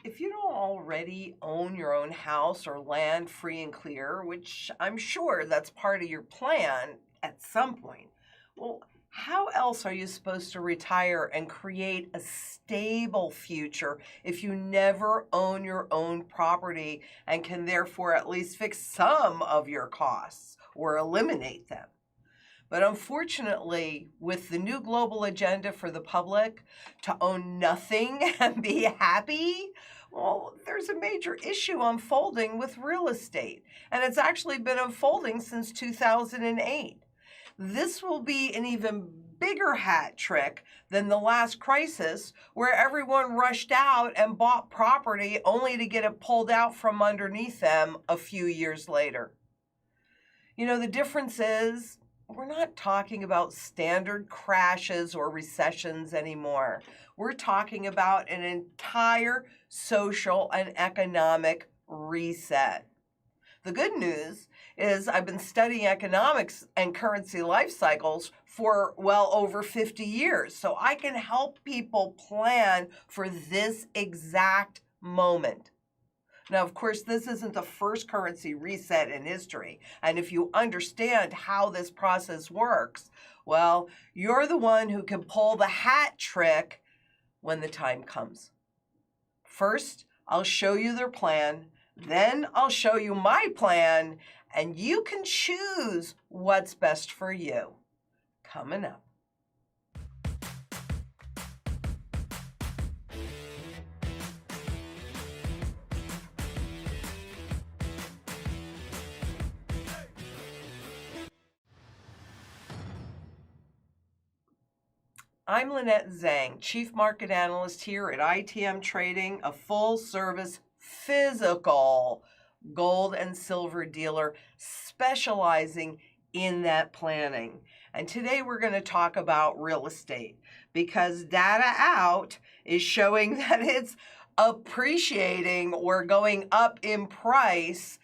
If you don't already own your own house or land free and clear, which I'm sure that's part of your plan at some point, well, how else are you supposed to retire and create a stable future if you never own your own property and can therefore at least fix some of your costs or eliminate them? But unfortunately, with the new global agenda for the public to own nothing and be happy, well, there's a major issue unfolding with real estate. And it's actually been unfolding since 2008. This will be an even bigger hat trick than the last crisis, where everyone rushed out and bought property only to get it pulled out from underneath them a few years later. The difference is, we're not talking about standard crashes or recessions anymore. We're talking about an entire social and economic reset. The good news is I've been studying economics and currency life cycles for well over 50 years, so I can help people plan for this exact moment. Now, of course, this isn't the first currency reset in history. And if you understand how this process works, well, you're the one who can pull the hat trick when the time comes. First, I'll show you their plan. Then I'll show you my plan, and you can choose what's best for you. Coming up. I'm Lynette Zhang, Chief Market Analyst here at ITM Trading, a full-service physical gold and silver dealer specializing in that planning. And today we're going to talk about real estate because data out is showing that it's appreciating or going up in price,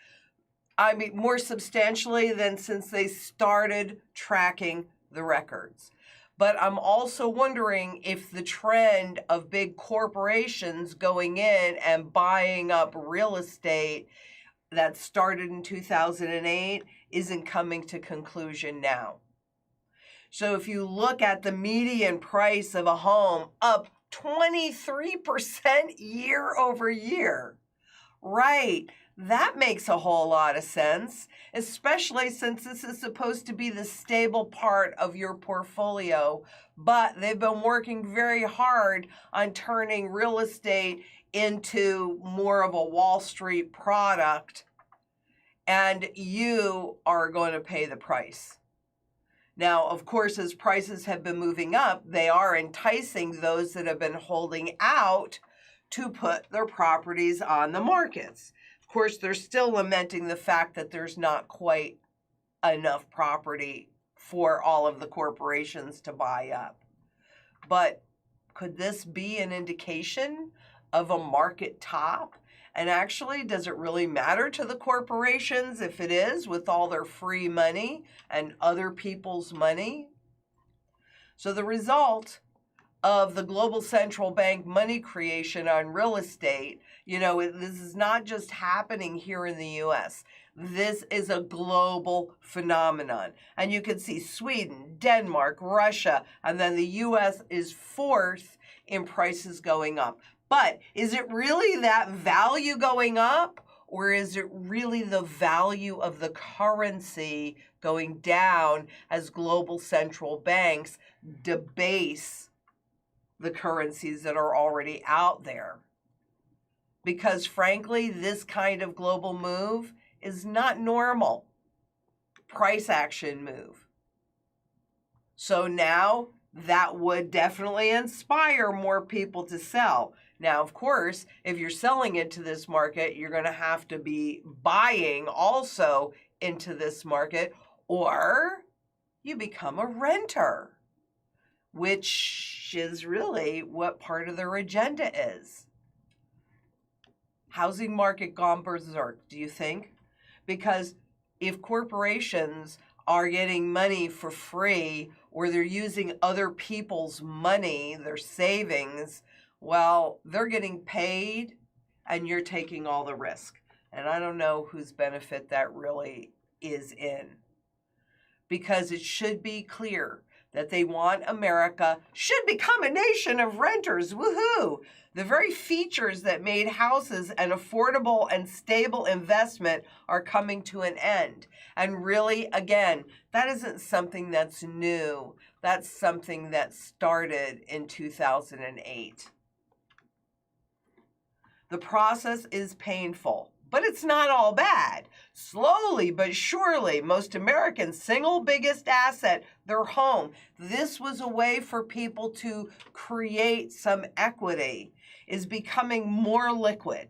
more substantially than since they started tracking the records. But I'm also wondering if the trend of big corporations going in and buying up real estate that started in 2008 isn't coming to conclusion now. So if you look at the median price of a home up 23% year over year, right? That makes a whole lot of sense, especially since this is supposed to be the stable part of your portfolio, but they've been working very hard on turning real estate into more of a Wall Street product, and you are going to pay the price. Now, of course, as prices have been moving up, they are enticing those that have been holding out to put their properties on the markets. Of course, they're still lamenting the fact that there's not quite enough property for all of the corporations to buy up. But could this be an indication of a market top? And actually, does it really matter to the corporations if it is, with all their free money and other people's money? So the result of the global central bank money creation on real estate, this is not just happening here in the U.S. This is a global phenomenon. And you can see Sweden, Denmark, Russia, and then the U.S. is fourth in prices going up. But is it really that value going up, or is it really the value of the currency going down as global central banks debase the currencies that are already out there? Because frankly, this kind of global move is not normal. Price action move. So now that would definitely inspire more people to sell. Now, of course, if you're selling into this market, you're going to have to be buying also into this market, or you become a renter, which is really what part of their agenda is. Housing market gone berserk, do you think? Because if corporations are getting money for free, or they're using other people's money, their savings, well, they're getting paid and you're taking all the risk. And I don't know whose benefit that really is in. Because it should be clear that they want America should become a nation of renters. Woohoo! The very features that made houses an affordable and stable investment are coming to an end. And really, again, that isn't something that's new. That's something that started in 2008. The process is painful, but it's not all bad. Slowly but surely, most Americans' single biggest asset, their home. This was a way for people to create some equity, is becoming more liquid.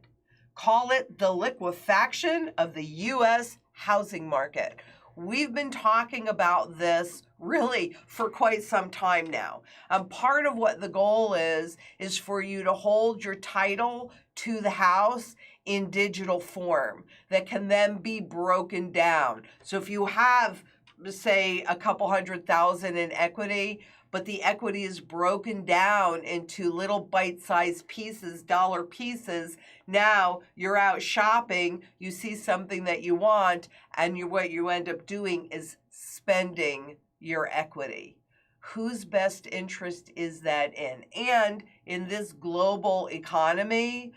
Call it the liquefaction of the U.S. housing market. We've been talking about this really for quite some time now. Part of what the goal is for you to hold your title to the house in digital form that can then be broken down. So if you have, say, a couple $100,000 in equity, but the equity is broken down into little bite-sized pieces, dollar pieces, now you're out shopping, you see something that you want, and what you end up doing is spending your equity. Whose best interest is that in? And in this global economy,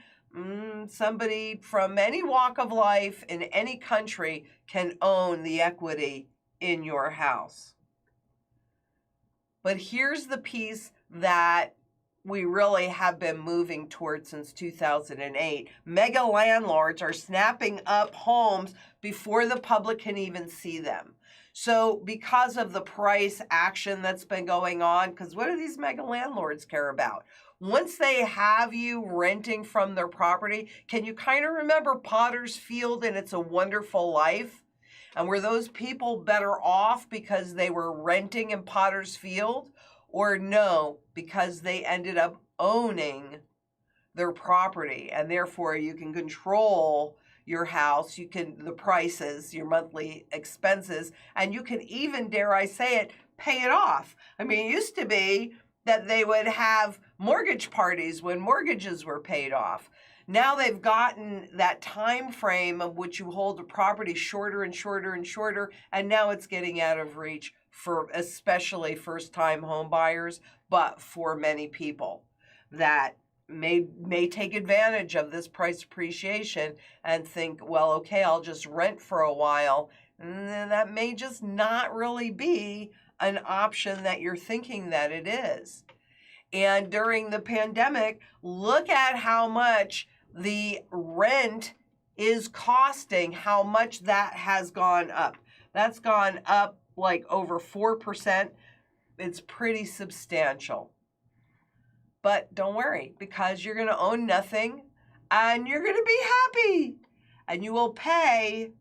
somebody from any walk of life in any country can own the equity in your house. But here's the piece that we really have been moving towards since 2008. Mega landlords are snapping up homes before the public can even see them. So because of the price action that's been going on, because what do these mega landlords care about? Once they have you renting from their property, can you kind of remember Potter's Field and It's a Wonderful Life? And were those people better off because they were renting in Potter's Field? Or no, because they ended up owning their property, and therefore you can control your house, the prices, your monthly expenses, and you can even, dare I say it, pay it off. I mean, it used to be that they would have mortgage parties when mortgages were paid off. Now they've gotten that time frame of which you hold the property shorter and shorter and shorter, and now it's getting out of reach for especially first-time home buyers, but for many people that may take advantage of this price appreciation and think, well, okay, I'll just rent for a while. And that may just not really be an option that you're thinking that it is. And during the pandemic, look at how much the rent is costing, how much that has gone up. That's gone up like over 4%. It's pretty substantial. But don't worry, because you're going to own nothing and you're going to be happy. And you will pay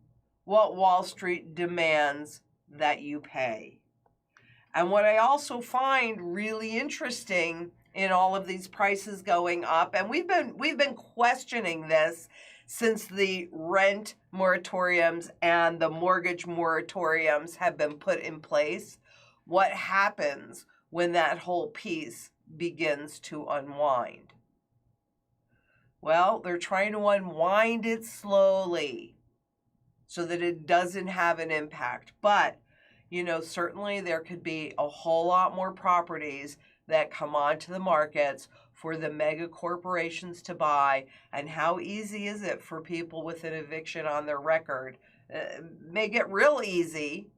what Wall Street demands that you pay. And what I also find really interesting in all of these prices going up, and we've been questioning this since the rent moratoriums and the mortgage moratoriums have been put in place, what happens when that whole piece begins to unwind? Well, they're trying to unwind it slowly so that it doesn't have an impact. But, certainly there could be a whole lot more properties that come onto the markets for the mega corporations to buy. And how easy is it for people with an eviction on their record? Make it real easy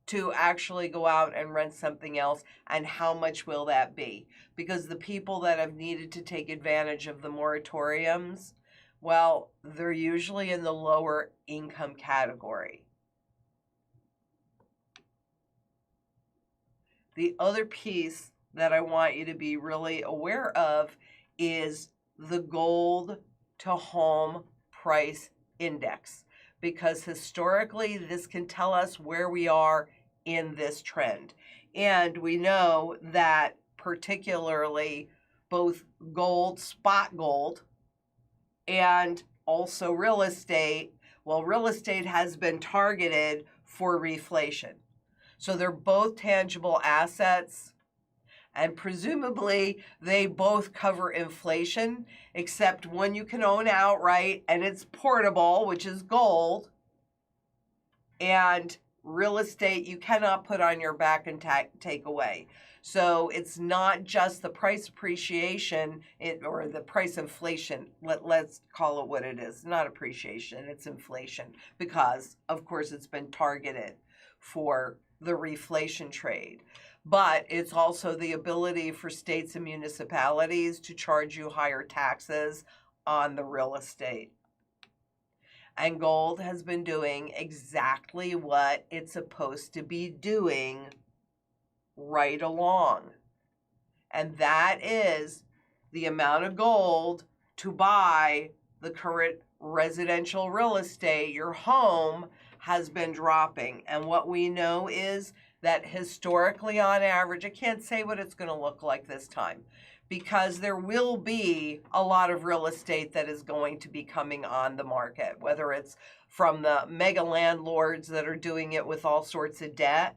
to actually go out and rent something else, and how much will that be? Because the people that have needed to take advantage of the moratoriums, well, they're usually in the lower income category. The other piece that I want you to be really aware of is the gold to home price index, because historically this can tell us where we are in this trend. And we know that particularly both gold, spot gold, and also real estate, well, real estate has been targeted for reflation. So they're both tangible assets. And presumably they both cover inflation, except one you can own outright and it's portable, which is gold. And real estate you cannot put on your back and take away. So it's not just the price appreciation or the price inflation. Let's call it what it is. Not appreciation, it's inflation, because of course it's been targeted for the reflation trade. But it's also the ability for states and municipalities to charge you higher taxes on the real estate. And gold has been doing exactly what it's supposed to be doing right along. And that is the amount of gold to buy the current residential real estate, your home, has been dropping. And what we know is that historically, on average, I can't say what it's going to look like this time, because there will be a lot of real estate that is going to be coming on the market, whether it's from the mega landlords that are doing it with all sorts of debt,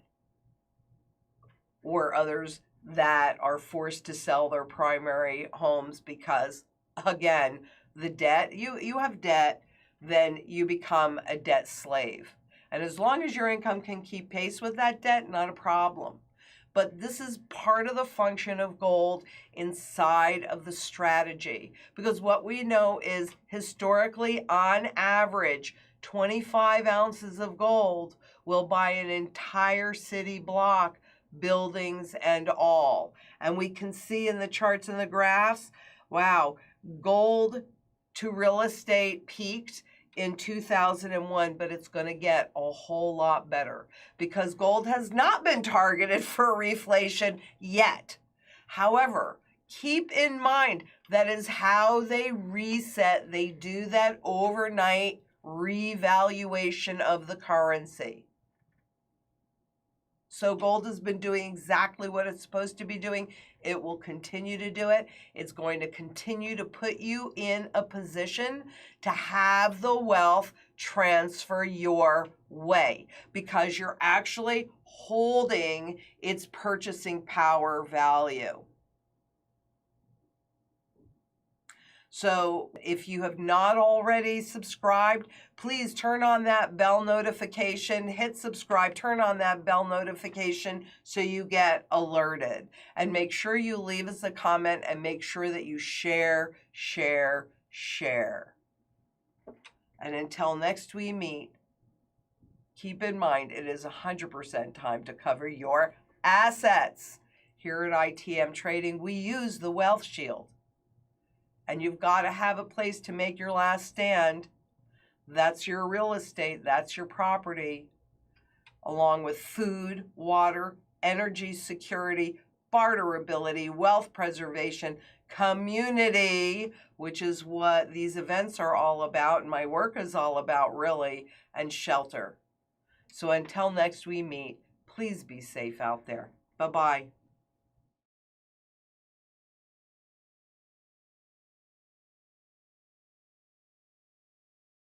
or others that are forced to sell their primary homes because, again, the debt, you have debt, then you become a debt slave. And as long as your income can keep pace with that debt, not a problem. But this is part of the function of gold inside of the strategy. Because what we know is historically, on average, 25 ounces of gold will buy an entire city block, buildings and all. And we can see in the charts and the graphs, wow, gold to real estate peaked in 2001, but it's going to get a whole lot better because gold has not been targeted for reflation yet. However, keep in mind that is how they reset. They do that overnight revaluation of the currency. So gold has been doing exactly what it's supposed to be doing. It will continue to do it. It's going to continue to put you in a position to have the wealth transfer your way because you're actually holding its purchasing power value. So if you have not already subscribed, please turn on that bell notification, hit subscribe, turn on that bell notification so you get alerted. And make sure you leave us a comment and make sure that you share. And until next we meet, keep in mind it is 100% time to cover your assets. Here at ITM Trading, we use the Wealth Shield. And you've got to have a place to make your last stand. That's your real estate, that's your property, along with food, water, energy security, barterability, wealth preservation, community, which is what these events are all about, and my work is all about, really, and shelter. So until next we meet, please be safe out there. Bye-bye.